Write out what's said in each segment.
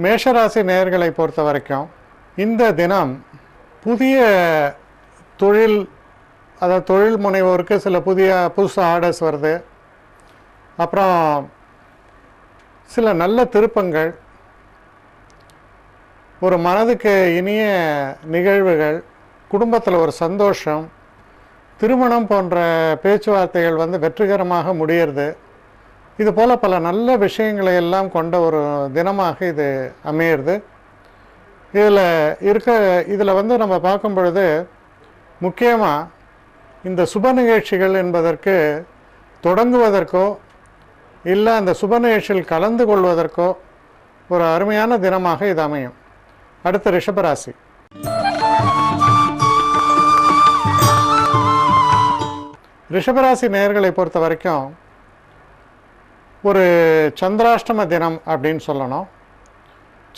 மேஷராசி நேயர்களை பொறுத்த வரைக்கும் இந்த தினம் புதிய தொழில், அதாவது தொழில் முனைவோருக்கு சில புதுசு ஆர்டர்ஸ் வருது. அப்புறம் சில நல்ல திருப்பங்கள், ஒரு மனதுக்கு இனிய நிகழ்வுகள், குடும்பத்தில் ஒரு சந்தோஷம், திருமணம் போன்ற பேச்சுவார்த்தைகள் வெற்றிகரமாக முடியறது. இது போல் பல நல்ல விஷயங்களை எல்லாம் கொண்ட ஒரு தினமாக இது அமையிறது. இதில் நம்ம பார்க்கும் பொழுது முக்கியமாக இந்த சுப நிகழ்ச்சிகள் என்பதற்கு தொடங்குவதற்கோ இல்லை அந்த சுப நிகழ்ச்சியில் கலந்து கொள்வதற்கோ ஒரு அருமையான தினமாக இது அமையும். அடுத்த ரிஷபராசி. ரிஷபராசி நேயர்களை பொறுத்த வரைக்கும் ஒரு சந்திராஷ்டம தினம் அப்படின்னு சொல்லணும்.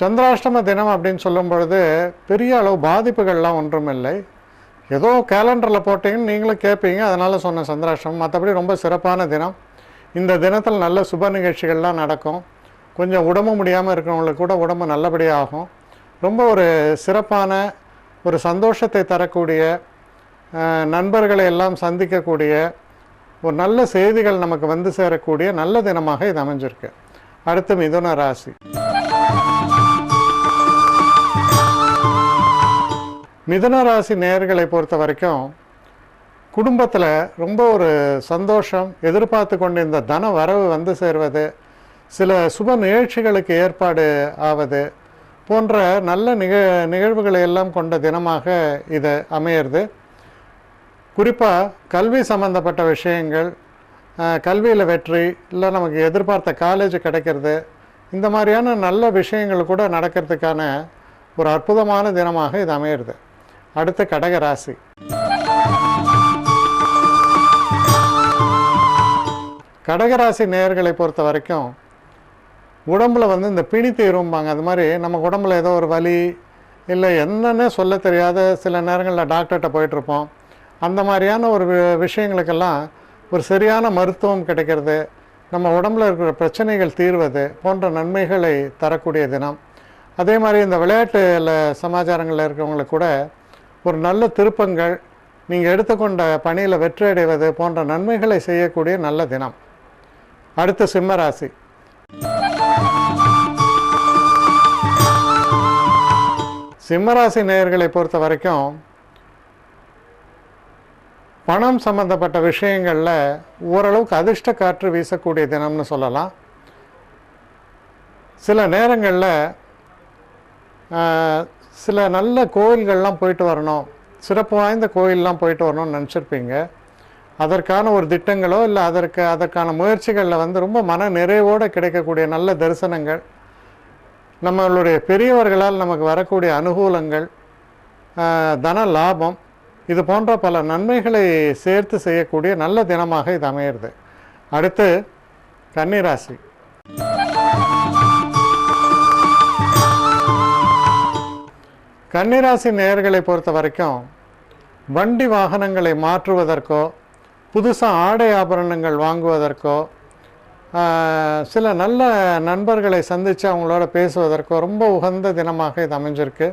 சந்திராஷ்டம தினம் அப்படின்னு சொல்லும் பொழுது பெரிய அளவு பாதிப்புகள்லாம் ஒன்றும் இல்லை. ஏதோ கேலண்டரில் போட்டிங்கன்னு நீங்களும் கேட்பீங்க, அதனால் சொன்ன சந்திராஷ்டமம். மற்றபடி ரொம்ப சிறப்பான தினம். இந்த தினத்தில் நல்ல சுப நிகழ்ச்சிகள்லாம் நடக்கும். கொஞ்சம் உடம்பு முடியாமல் இருக்கிறவங்களுக்கு கூட உடம்பு நல்லபடியாக ஆகும். ரொம்ப ஒரு சிறப்பான ஒரு சந்தோஷத்தை தரக்கூடிய, நண்பர்களை எல்லாம் சந்திக்கக்கூடிய, ஒரு நல்ல செய்திகள் நமக்கு சேரக்கூடிய நல்ல தினமாக இது அமைஞ்சிருக்கு. அடுத்து மிதுன ராசி. மிதுன ராசி நேயர்களை பொறுத்த வரைக்கும் குடும்பத்தில் ரொம்ப ஒரு சந்தோஷம், எதிர்பார்த்து கொண்டு இந்த தன வரவு சேர்வது, சில சுப நிகழ்ச்சிகளுக்கு ஏற்பாடு ஆவது போன்ற நல்ல நிகழ்வுகளை எல்லாம் கொண்ட தினமாக இது அமையிறது. குறிப்பாக கல்வி சம்மந்தப்பட்ட விஷயங்கள், கல்வியில் வெற்றி, இல்லை நமக்கு எதிர்பார்த்த காலேஜ் கிடைக்கிறது, இந்த மாதிரியான நல்ல விஷயங்கள் கூட நடக்கிறதுக்கான ஒரு அற்புதமான தினமாக இது அமையிறது. அடுத்து கடகராசி. கடகராசி நேயர்களை பொறுத்த வரைக்கும் உடம்புல இந்த பிணி தீரும்பாங்க. அது மாதிரி நம்ம உடம்புல ஏதோ ஒரு வலி, இல்லை என்னன்னே சொல்ல தெரியாத சில நேரங்களில் டாக்டர்கிட்ட போயிட்டுருப்போம். அந்த மாதிரியான ஒரு விஷயங்களுக்கெல்லாம் ஒரு சரியான மருத்துவம் கிடைக்கிறது, நம்ம உடம்புல இருக்கிற பிரச்சனைகள் தீர்வது போன்ற நன்மைகளை தரக்கூடிய தினம். அதே மாதிரி இந்த விளையாட்டுல சமாச்சாரங்களில் இருக்கிறவங்களுக்கு கூட ஒரு நல்ல திருப்பங்கள், நீங்கள் எடுத்துக்கொண்ட பணியில் வெற்றி அடைவது போன்ற நன்மைகளை செய்யக்கூடிய நல்ல தினம். அடுத்து சிம்மராசி. சிம்மராசி நேயர்களை பொறுத்த வரைக்கும் பணம் சம்பந்தப்பட்ட விஷயங்களில் ஓரளவுக்கு அதிர்ஷ்ட காற்று வீசக்கூடிய தினம்னு சொல்லலாம். சில நேரங்களில் சில நல்ல கோயில்கள்லாம் போயிட்டு வரணும், சிறப்பு வாய்ந்த கோயிலெலாம் போயிட்டு வரணும்னு நினச்சிருப்பீங்க. அதற்கான ஒரு திட்டங்களோ இல்லை அதற்கான முயற்சிகளில் ரொம்ப மன நிறைவோடு கிடைக்கக்கூடிய நல்ல தரிசனங்கள், நம்மளுடைய பெரியவர்களால் நமக்கு வரக்கூடிய அனுகூலங்கள், தன லாபம், இது போன்ற பல நன்மைகளை சேர்த்து செய்யக்கூடிய நல்ல தினமாக இது அமையிறது. அடுத்து கன்னிராசி. கன்னிராசி நேயர்களை பொறுத்த வரைக்கும் வண்டி வாகனங்களை மாற்றுவதற்கோ, புதுசாக ஆடை ஆபரணங்கள் வாங்குவதற்கோ, சில நல்ல நண்பர்களை சந்தித்து அவங்களோட பேசுவதற்கோ ரொம்ப உகந்த தினமாக இது அமைஞ்சிருக்கு.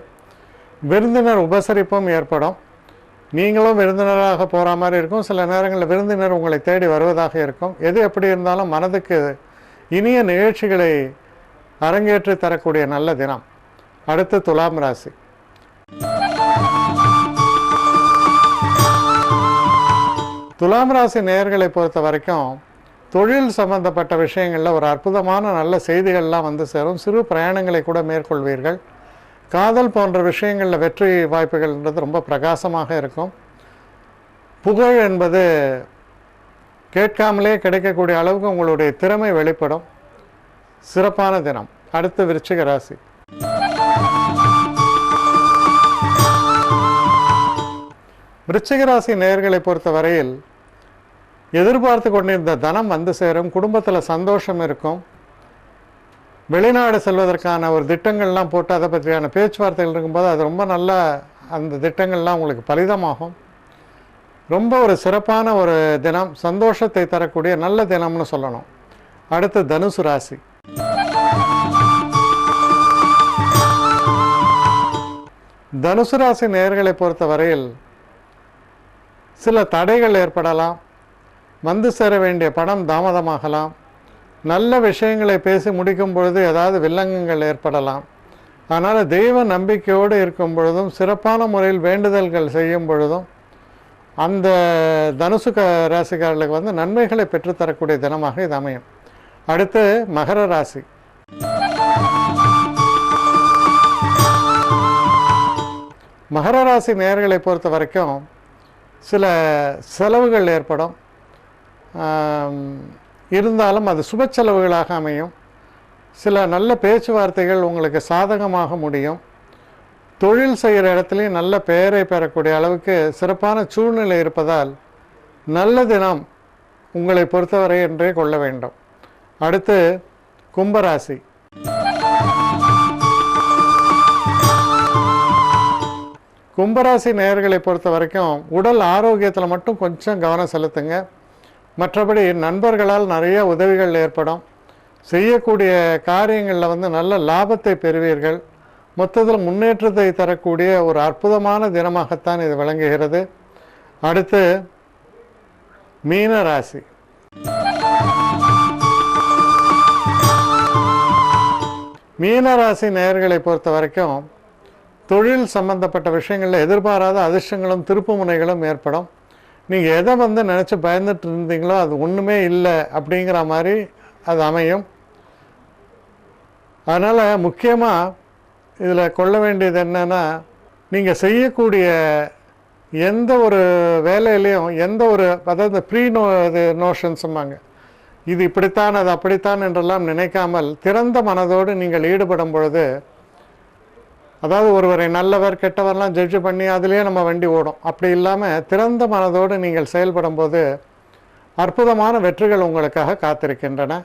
விருந்தினர் உபசரிப்பும் ஏற்படும். நீங்களும் விருந்தினராக போகிற மாதிரி இருக்கும். சில நேரங்களில் விருந்தினர் உங்களை தேடி வருவதாக இருக்கும். எது எப்படி இருந்தாலும் மனதுக்கு இனிய நிகழ்ச்சிகளை அரங்கேற்றி தரக்கூடிய நல்ல தினம். அடுத்து துலாம் ராசி. துலாம் ராசி நேயர்களை பொறுத்த வரைக்கும் தொழில் சம்பந்தப்பட்ட விஷயங்களில் ஒரு அற்புதமான நல்ல செய்திகள்லாம் சேரும். சிறு பிரயாணங்களை கூட மேற்கொள்வீர்கள். காதல் போன்ற விஷயங்களில் வெற்றி வாய்ப்புகள்ன்றது ரொம்ப பிரகாசமாக இருக்கும். புகழ் என்பது கேட்காமலே கிடைக்கக்கூடிய அளவுக்கு உங்களுடைய திறமை வெளிப்படும். சிறப்பான தினம். அடுத்து விருச்சிக ராசி. விருச்சிக ராசி நேயர்களை பொறுத்த வரையில் எதிர்பார்த்து கொண்டிருந்த தனம் சேரும். குடும்பத்தில் சந்தோஷம் இருக்கும். வெளிநாடு செல்வதற்கான ஒரு திட்டங்கள்லாம் போட்டு அதை பற்றியான பேச்சுவார்த்தைகள் இருக்கும்போது அது ரொம்ப நல்லா அந்த திட்டங்கள்லாம் உங்களுக்கு பலிதமாகும். ரொம்ப ஒரு சிறப்பான ஒரு தினம், சந்தோஷத்தை தரக்கூடிய நல்ல தினம்னு சொல்லணும். அடுத்து தனுசு ராசி. தனுசு ராசி நேயர்களை பொறுத்த வரையில் சில தடைகள் ஏற்படலாம், வந்து சேர வேண்டிய பணம் தாமதமாகலாம், நல்ல விஷயங்களை பேசி முடிக்கும் பொழுது ஏதாவது வில்லங்கங்கள் ஏற்படலாம். அதனால் தெய்வ நம்பிக்கையோடு இருக்கும் பொழுதும் சிறப்பான முறையில் வேண்டுதல்கள் செய்யும் பொழுதும் அந்த தனுசு ராசிக்காரர்களுக்கு வந்து நன்மைகளை பெற்றுத்தரக்கூடிய தினமாக இது அமையும். அடுத்து மகர ராசி. மகர ராசி நேயர்களை பொறுத்த வரைக்கும் சில செலவுகள் ஏற்படும், இருந்தாலும் அது சுப செலவுகளாக அமையும். சில நல்ல பேச்சுவார்த்தைகள் உங்களுக்கு சாதகமாக முடியும். தொழில் செய்கிற இடத்துலையும் நல்ல பெயரை பெறக்கூடிய அளவுக்கு சிறப்பான சூழ்நிலை இருப்பதால் நல்ல தினம் உங்களை பொறுத்தவரை என்றே கொள்ள வேண்டும். அடுத்து கும்பராசி. கும்பராசி நேயர்களை பொறுத்த வரைக்கும் உடல் ஆரோக்கியத்தில் மட்டும் கொஞ்சம் கவனம் செலுத்துங்க. மற்றபடி நண்பர்களால் நிறைய உதவிகள் ஏற்படும். செய்யக்கூடிய காரியங்களில் வந்து நல்ல லாபத்தை பெறுவீர்கள். மொத்தத்தில் முன்னேற்றத்தை தரக்கூடிய ஒரு அற்புதமான தினமாகத்தான் இது விளங்குகிறது. அடுத்து மீன ராசி. மீன ராசி நேயர்களை பொறுத்த வரைக்கும் தொழில் சம்பந்தப்பட்ட விஷயங்களில் எதிர்பாராத அதிர்ஷ்டங்களும் திருப்பு முனைகளும் ஏற்படும். நீங்கள் எதை வந்து நினச்சி பயந்துட்டு இருந்தீங்களோ அது ஒன்றுமே இல்லை அப்படிங்கிற மாதிரி அது அமையும். அதனால் முக்கியமாக இதில் கொள்ள வேண்டியது என்னென்னா, நீங்கள் செய்யக்கூடிய எந்த ஒரு வேலையிலையும் எந்த ஒரு, அதாவது நோஷன்ஸுமாங்க, இது இப்படித்தான் அது அப்படித்தான் என்றெல்லாம் நினைக்காமல் திறந்த மனதோடு நீங்கள் ஈடுபடும் பொழுது, அதாவது ஒருவரை நல்லவர் கெட்டவர்லாம் ஜட்ஜ் பண்ணி அதிலே நம்ம வண்டி ஓடும், அப்படி இல்லாமல் திறந்த மனதோடு நீங்கள் செயல்படும் போது அற்புதமான வெற்றிகள் உங்களுக்காக காத்திருக்கின்றன.